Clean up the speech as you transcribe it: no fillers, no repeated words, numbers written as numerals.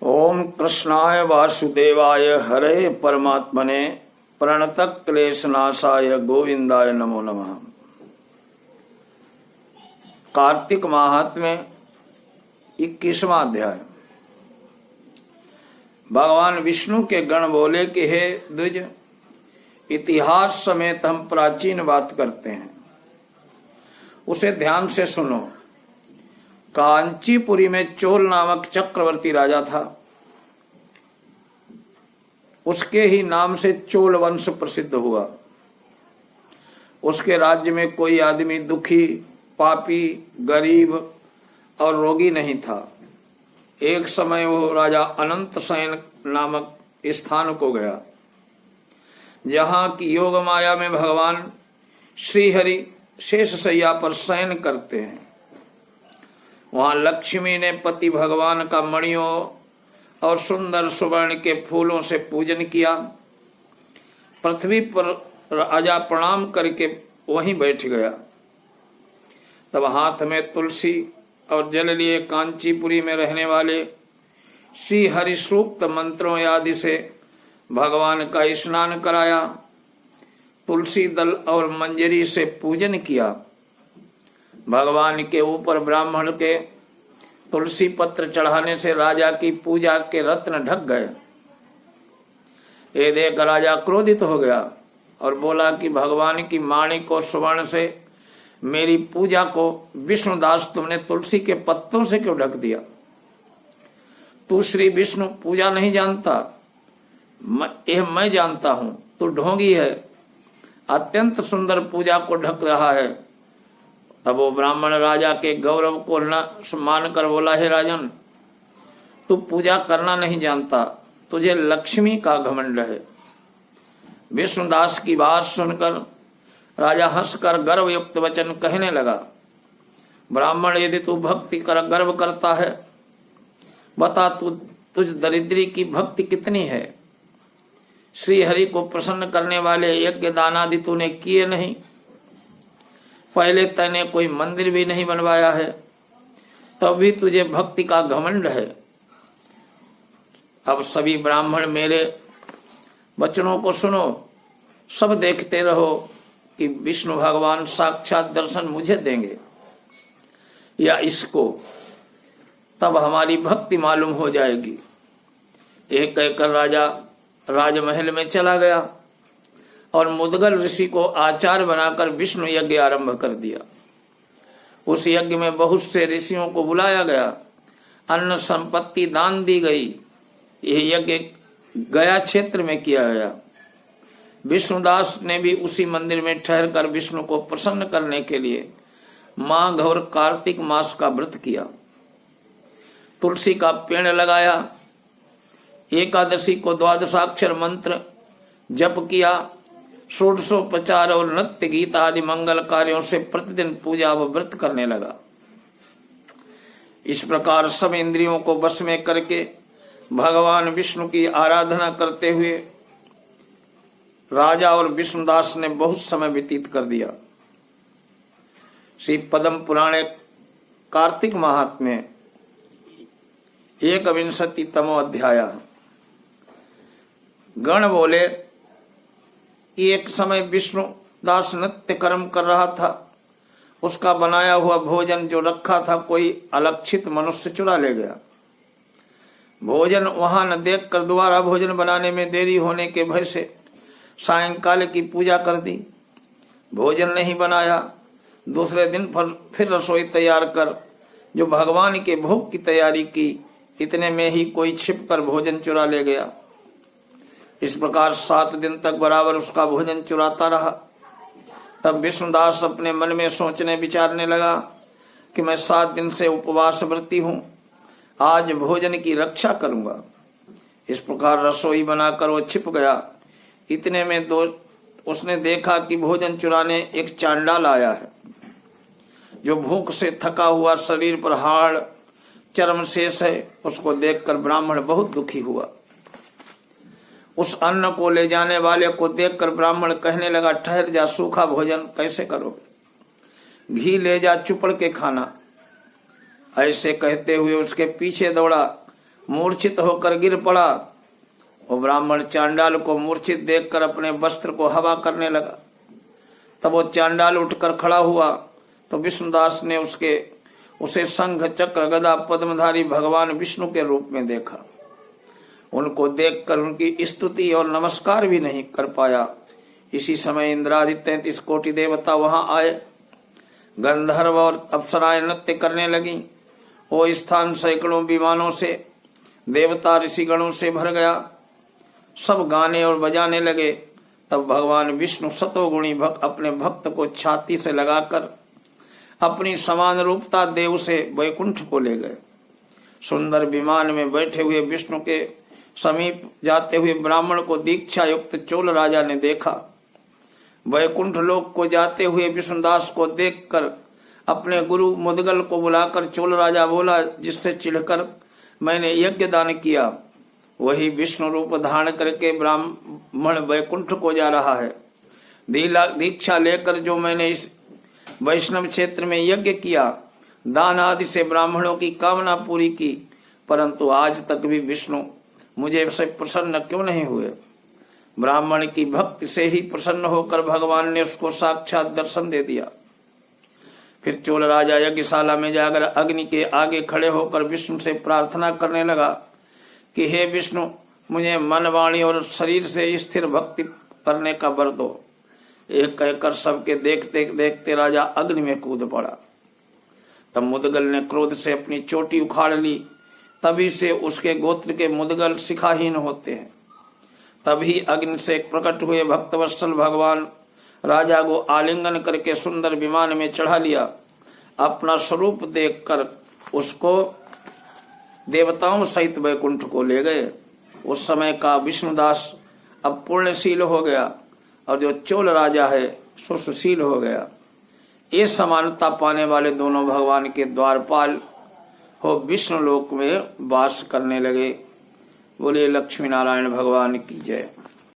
ओम कृष्णाय वासुदेवाय हरे परमात्मने प्रणतक क्लेशनाशाय गोविंदाय नमो नमः। कार्तिक माहात्म्य 21वां अध्याय। भगवान विष्णु के गण बोले कि हे द्विज, इतिहास समेत हम प्राचीन बात करते हैं, उसे ध्यान से सुनो। कांचीपुरी में चोल नामक चक्रवर्ती राजा था। उसके ही नाम से चोल वंश प्रसिद्ध हुआ। उसके राज्य में कोई आदमी दुखी, पापी, गरीब और रोगी नहीं था। एक समय वो राजा अनंत शयन नामक स्थान को गया, जहाँ की योग माया में भगवान श्रीहरि शेष शैया पर शयन करते हैं। वहां लक्ष्मी ने पति भगवान का मणियों और सुंदर सुवर्ण के फूलों से पूजन किया। पृथ्वी पर राजा प्रणाम करके वहीं बैठ गया। तब हाथ में तुलसी और जल लिए कांचीपुरी में रहने वाले श्री हरि सूक्त मंत्रों आदि से भगवान का स्नान कराया। तुलसी दल और मंजरी से पूजन किया। भगवान के ऊपर ब्राह्मण के तुलसी पत्र चढ़ाने से राजा की पूजा के रत्न ढक गए। ये देख राजा क्रोधित हो गया और बोला कि भगवान की माणिक और सुवर्ण से मेरी पूजा को विष्णुदास तुमने तुलसी के पत्तों से क्यों ढक दिया? तू श्री विष्णु पूजा नहीं जानता? यह मैं जानता हूं। तू ढोंगी है, अत्यंत सुंदर पूजा को ढक रहा है। तब वो ब्राह्मण राजा के गौरव को न मान कर बोला, हे राजन, तू पूजा करना नहीं जानता, तुझे लक्ष्मी का घमंड है। विष्णुदास की बात सुनकर राजा हंसकर गर्वयुक्त वचन कहने लगा, ब्राह्मण, यदि तू भक्ति कर गर्व करता है, बता तुझ दरिद्री की भक्ति कितनी है। श्री हरि को प्रसन्न करने वाले यज्ञ दानादि तूने किए नहीं। पहले तैने कोई मंदिर भी नहीं बनवाया है, तब भी तुझे भक्ति का घमंड है। अब सभी ब्राह्मण मेरे वचनों को सुनो, सब देखते रहो कि विष्णु भगवान साक्षात दर्शन मुझे देंगे या इसको, तब हमारी भक्ति मालूम हो जाएगी। एक कहकर राजा राजमहल में चला गया और मुदगल ऋषि को आचार्य बनाकर विष्णु यज्ञ आरंभ कर दिया। उस यज्ञ में बहुत से ऋषियों को बुलाया गया, अन्न संपत्ति दान दी गई। यह यज्ञ गया क्षेत्र में किया गया। विष्णुदास ने भी उसी मंदिर में ठहरकर विष्णु को प्रसन्न करने के लिए माघ और कार्तिक मास का व्रत किया। तुलसी का पेड़ लगाया। एकादशी को द्वादशाक्षर मंत्र जप किया। षोडशोपचार और नृत्य गीत आदि मंगल कार्यों से प्रतिदिन पूजा व व्रत करने लगा। इस प्रकार सब इंद्रियों को वश में करके भगवान विष्णु की आराधना करते हुए राजा और विष्णुदास ने बहुत समय व्यतीत कर दिया। श्री पद्म पुराणे कार्तिक माहात्म्य 21तमो अध्याय। गण बोले, एक समय विष्णु दास नृत्य कर्म कर रहा था। उसका बनाया हुआ भोजन जो रखा था कोई अलक्षित मनुष्य चुरा ले गया। भोजन वहां न देखकर दोबारा भोजन बनाने में देरी होने के भय से सायंकाल की पूजा कर दी। भोजन नहीं बनाया। दूसरे दिन फिर रसोई तैयार कर जो भगवान के भोग की तैयारी की, इतने में ही कोई छिपकर भोजन चुरा ले गया। इस प्रकार 7 दिन तक बराबर उसका भोजन चुराता रहा। तब विष्णुदास अपने मन में सोचने विचारने लगा कि मैं 7 दिन से उपवास व्रती हूँ, आज भोजन की रक्षा करूंगा। इस प्रकार रसोई बनाकर वो छिप गया। इतने में उसने देखा कि भोजन चुराने एक चांडाल आया है, जो भूख से थका हुआ, शरीर पर हाड़ चर्म शेष है। उसको देखकर ब्राह्मण बहुत दुखी हुआ। उस अन्न को ले जाने वाले को देखकर ब्राह्मण कहने लगा, ठहर जा, सूखा भोजन कैसे करोगे? घी ले जा, चुपड़ के खाना। ऐसे कहते हुए उसके पीछे दौड़ा। मूर्छित होकर गिर पड़ा। वो ब्राह्मण चांडाल को मूर्छित देखकर अपने वस्त्र को हवा करने लगा। तब वो चांडाल उठकर खड़ा हुआ तो विष्णुदास ने उसे शंख चक्र गदा पद्मधारी भगवान विष्णु के रूप में देखा। उनको देखकर उनकी स्तुति और नमस्कार भी नहीं कर पाया। इसी समय इंद्रादि 33 कोटि देवता वहां आए। गंधर्व और अप्सराएं नृत्य करने लगी। वो स्थान सैकड़ों विमानों से, देवता ऋषिगणों से भर गया। सब गाने और बजाने लगे। तब भगवान विष्णु सतोगुणी अपने भक्त को छाती से लगाकर अपनी समान रूपता देव से वैकुंठ को ले गए। सुंदर विमान में बैठे हुए विष्णु के समीप जाते हुए ब्राह्मण को दीक्षा युक्त चोल राजा ने देखा। वैकुंठ लोक को जाते हुए विष्णुदास को देखकर अपने गुरु मुदगल को बुलाकर चोल राजा बोला, जिससे चिढ़कर मैंने यज्ञ दान किया, वही विष्णु रूप धारण करके ब्राह्मण वैकुंठ को जा रहा है। दीक्षा लेकर जो मैंने इस वैष्णव क्षेत्र में यज्ञ किया, दान आदि से ब्राह्मणों की कामना पूरी की, परंतु आज तक भी विष्णु मुझे से प्रसन्न क्यों नहीं हुए। ब्राह्मण की भक्ति से ही प्रसन्न होकर भगवान ने उसको साक्षात दर्शन दे दिया। फिर चोल राजा यज्ञशाला में जाकर अग्नि के आगे खड़े होकर विष्णु से प्रार्थना करने लगा कि हे विष्णु, मुझे मन, वाणी और शरीर से स्थिर भक्ति करने का वर दो। एक कहकर सबके देखते देखते राजा अग्नि में कूद पड़ा। तब मुदगल ने क्रोध से अपनी चोटी उखाड़ ली। तभी से उसके गोत्र के मुदगल शिखाहीन होते हैं। तभी अग्नि से प्रकट हुए भक्तवत्सल भगवान राजा को आलिंगन करके सुंदर विमान में चढ़ा लिया। अपना स्वरूप देखकर उसको देवताओं सहित वैकुंठ को ले गए। उस समय का विष्णुदास अब पुण्यशील हो गया और जो चोल राजा है सो सुशील हो गया। ये समानता पाने वाले दोनों भगवान के द्वारपाल हो विष्णु लोक में वास करने लगे। बोले लक्ष्मी नारायण भगवान की जय।